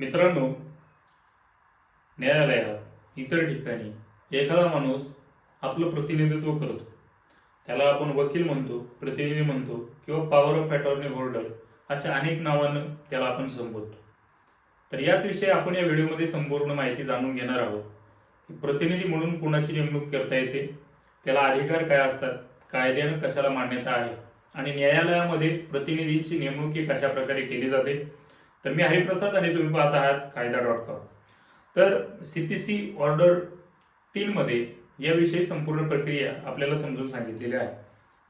मित्रांनो, न्यायालयात इतर ठिकाणी एखादा माणूस आपलं प्रतिनिधित्व करतो. त्याला आपण वकील म्हणतो, प्रतिनिधी म्हणतो किंवा पॉवर ऑफ अटॉर्नी होल्डर अशा अनेक नावानं त्याला आपण संबोधतो. तर याच विषयी आपण या व्हिडिओमध्ये संपूर्ण माहिती जाणून घेणार आहोत की प्रतिनिधी म्हणून कोणाची नेमणूक करता येते, त्याला अधिकार काय असतात, कायद्यानं कशाला मान्यता आहे आणि न्यायालयामध्ये प्रतिनिधींची नेमणूक ही कशा प्रकारे केली जाते. तर मी हरिप्रसाद आणि तुम्ही पाहत आहात कायदा.com. तर CPC ऑर्डर 3 मध्ये याविषयी संपूर्ण प्रक्रिया आपल्याला समजून सांगितलेली आहे.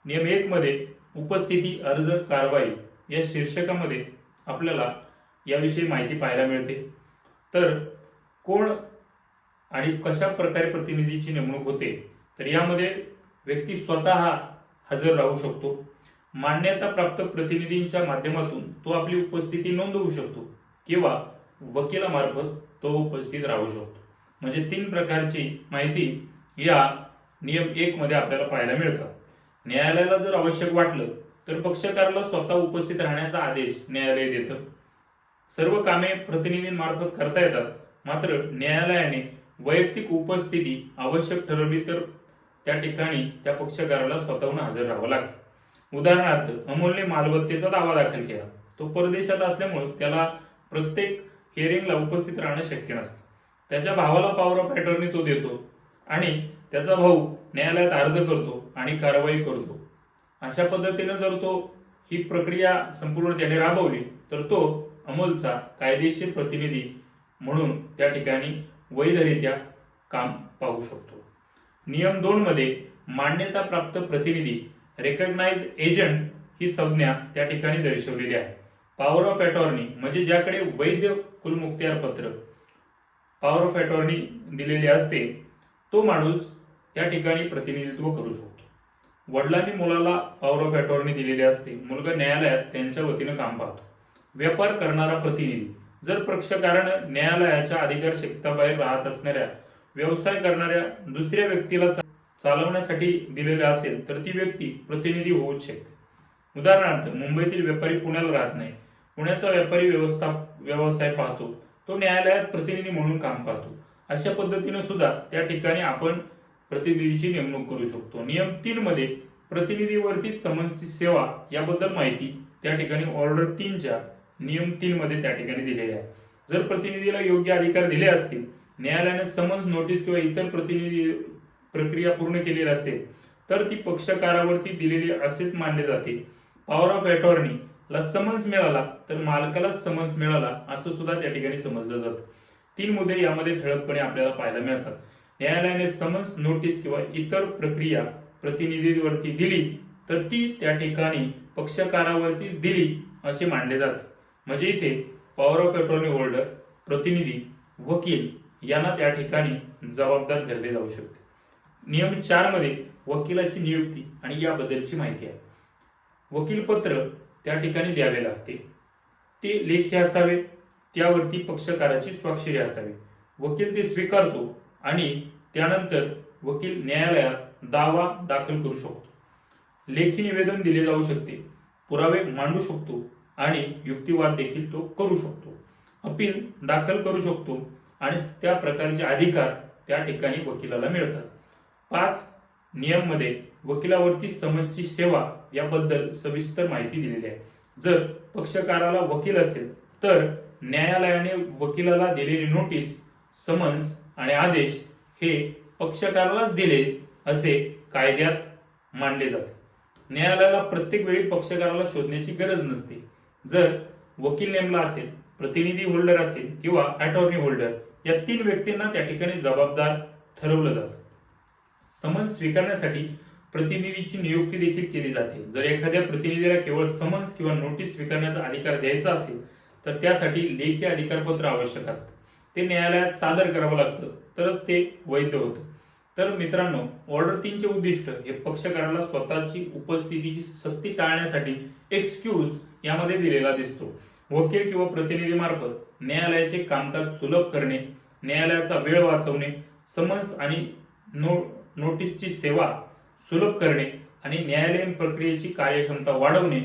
नियम 1 मध्ये उपस्थिती, अर्ज, कारवाई या शीर्षकामध्ये आपल्याला याविषयी माहिती पाहायला मिळते. तर कोण आणि कशा प्रकारे प्रतिनिधीची नेमणूक होते, तर यामध्ये व्यक्ती स्वतः हजर राहू शकतो. मान्यता प्राप्त प्रतिनिधींच्या माध्यमातून तो आपली उपस्थिती नोंदवू शकतो किंवा वकिलामार्फत तो उपस्थित राहू शकतो. म्हणजे 3 प्रकारची माहिती या नियम 1 मध्ये आपल्याला पाहायला मिळतात. न्यायालयाला जर आवश्यक वाटलं तर पक्षकाराला स्वतः उपस्थित राहण्याचा आदेश न्यायालय देतं. सर्व कामे प्रतिनिधींमार्फत करता येतात. मात्र न्यायालयाने वैयक्तिक उपस्थिती आवश्यक ठरवली तर त्या ठिकाणी त्या पक्षकाराला स्वतःहून हजर राहावं लागतं. उदाहरणार्थ, अमोलने मालमत्तेचा दावा दाखल केला. तो परदेशात असल्यामुळे त्याला प्रत्येक हिअरिंगला उपस्थित राहणं शक्य नसतं. त्याच्या भावाला पॉवर ऑफ अटॉर्नी तो देतो आणि त्याचा भाऊ न्यायालयात अर्ज करतो आणि कारवाई करतो. अशा पद्धतीने जर तो ही प्रक्रिया संपूर्ण त्याने राबवली तर तो अमोलचा कायदेशीर प्रतिनिधी म्हणून त्या ठिकाणी वैधरित्या काम पाहू शकतो. नियम 2 मध्ये मान्यता प्राप्त प्रतिनिधी, रेकग्नाइज एजंट ही संज्ञा त्या ठिकाणी दर्शवलेली आहे. पॉवर ऑफ अटॉर्नी म्हणजे ज्याकडे वैध कुलमुखत्यार पत्र, पॉवर ऑफ अटॉर्नी दिलेली असते, तो माणूस त्या ठिकाणी प्रतिनिधित्व करू शकतो. वडिलांनी मुलाला पॉवर ऑफ अटॉर्नी दिलेली असते, मुलगा न्यायालयात त्यांच्या वतीनं काम पाहतो. व्यापार करणारा प्रतिनिधी, जर पक्षकारानं न्यायालयाच्या अधिकार क्षेत्राबाहेर राहत असणाऱ्या व्यवसाय करणाऱ्या दुसऱ्या व्यक्तीला चालवण्यासाठी दिलेले असेल तर ती व्यक्ती प्रतिनिधी होऊच शकते. उदाहरणार्थ, मुंबईतील व्यापारी पुण्याला राहत नाही, पुण्याचा व्यापारी व्यवसाय पाहतो, तो न्यायालयात प्रतिनिधी म्हणून काम पाहतो. अशा पद्धतीने सुद्धा त्या ठिकाणी आपण प्रतिनिधीची नेमणूक करू शकतो. नियम 3 मध्ये प्रतिनिधीवरती समन्सची सेवा याबद्दल माहिती त्या ठिकाणी ऑर्डर 3च्या नियम 3 मध्ये त्या ठिकाणी दिलेली आहे. जर प्रतिनिधीला योग्य अधिकार दिले असतील, न्यायालयाने समन्स, नोटीस किंवा इतर प्रतिनिधी प्रक्रिया पूर्ण केलेली असेल तर ती पक्षकारावरती दिलेली असेच मानले जाते. पॉवर ऑफ अटॉर्नी ला समन्स मिळाला तर मालकालाच समन्स मिळाला असं सुद्धा त्या ठिकाणी समजलं जातं. 3 मुद्दे यामध्ये ठळकपणे आपल्याला पाहायला मिळतात. न्यायालयाने समन्स, नोटीस किंवा इतर प्रक्रिया प्रतिनिधीवरती दिली तर ती त्या ठिकाणी पक्षकारावरती दिली असे मानले जाते. म्हणजे इथे पॉवर ऑफ अटॉर्नी होल्डर, प्रतिनिधी, वकील यांना त्या ठिकाणी जबाबदार धरले जाऊ शकते. नियम 4 मध्ये वकिलाची नियुक्ती आणि याबद्दलची माहिती आहे. वकीलपत्र त्या ठिकाणी द्यावे लागते. ते लेखी असावे, त्यावरती पक्षकाराची स्वाक्षरी असावी. वकील ते स्वीकारतो आणि त्यानंतर वकील न्यायालयात दावा दाखल करू शकतो. लेखी निवेदन दिले जाऊ शकते, पुरावे मांडू शकतो आणि युक्तिवाद देखील तो करू शकतो. अपील दाखल करू शकतो आणि त्या प्रकारचे अधिकार त्या ठिकाणी वकिलाला मिळतात. 5 नियम मध्ये वकिलावरती समन्सची सेवा याबद्दल सविस्तर माहिती दिलेली आहे. जर पक्षकाराला वकील असेल तर न्यायालयाने वकिलाला दिलेली नोटीस, समन्स आणि आदेश हे पक्षकारालाच दिले असे कायद्यात मानले जाते. न्यायालयाला प्रत्येक वेळी पक्षकाराला शोधण्याची गरज नसते. जर वकील नेमला असेल, प्रतिनिधी होल्डर असेल किंवा अटॉर्नी होल्डर, या 3 व्यक्तींना त्या ठिकाणी जबाबदार ठरवलं जातं. समन्स स्वीकारण्यासाठी प्रतिनिधीची नियुक्ती देखील केली जाते. जर एखाद्या प्रतिनिधीला केवळ समन्स किंवा नोटीस स्वीकारण्याचा अधिकार द्यायचा असेल तर त्यासाठी लेखी अधिकारपत्र आवश्यक असतं. ते न्यायालयात सादर करावं लागतं तरच ते वैध होतं. तर मित्रांनो, ऑर्डर 3चे उद्दिष्ट हे पक्षकाराला स्वतःची उपस्थितीची सक्ती टाळण्यासाठी एक्सक्यूज यामध्ये दिलेला दिसतो. वकील किंवा प्रतिनिधी मार्फत न्यायालयाचे कामकाज सुलभ करणे, न्यायालयाचा वेळ वाचवणे, समन्स आणि नोटीसची सेवा सुलभ करणे आणि न्यायालयीन प्रक्रियेची कार्यक्षमता वाढवणे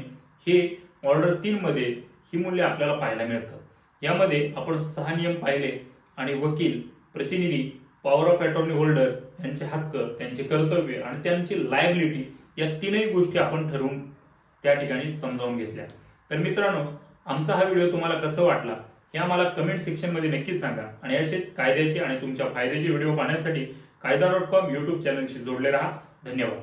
हे ऑर्डर 3 मध्ये ही मूल्ये आपल्याला पाहायला मिळतात. यामध्ये आपण 6 नियम पाहिले आणि वकील, प्रतिनिधी, पॉवर ऑफ अटॉर्नी होल्डर यांचे हक्क, त्यांचे कर्तव्य आणि त्यांची लायबिलिटी या तीनही गोष्टी आपण ठरवून त्या ठिकाणी समजावून घेतल्या. तर मित्रांनो, आमचा हा व्हिडिओ तुम्हाला कसा वाटला हे आम्हाला कमेंट सेक्शनमध्ये नक्कीच सांगा आणि असेच कायद्याचे आणि तुमच्या फायद्याचे व्हिडिओ पाहण्यासाठी कायदा.com YouTube चॅनलशी जोडले राहा. धन्यवाद.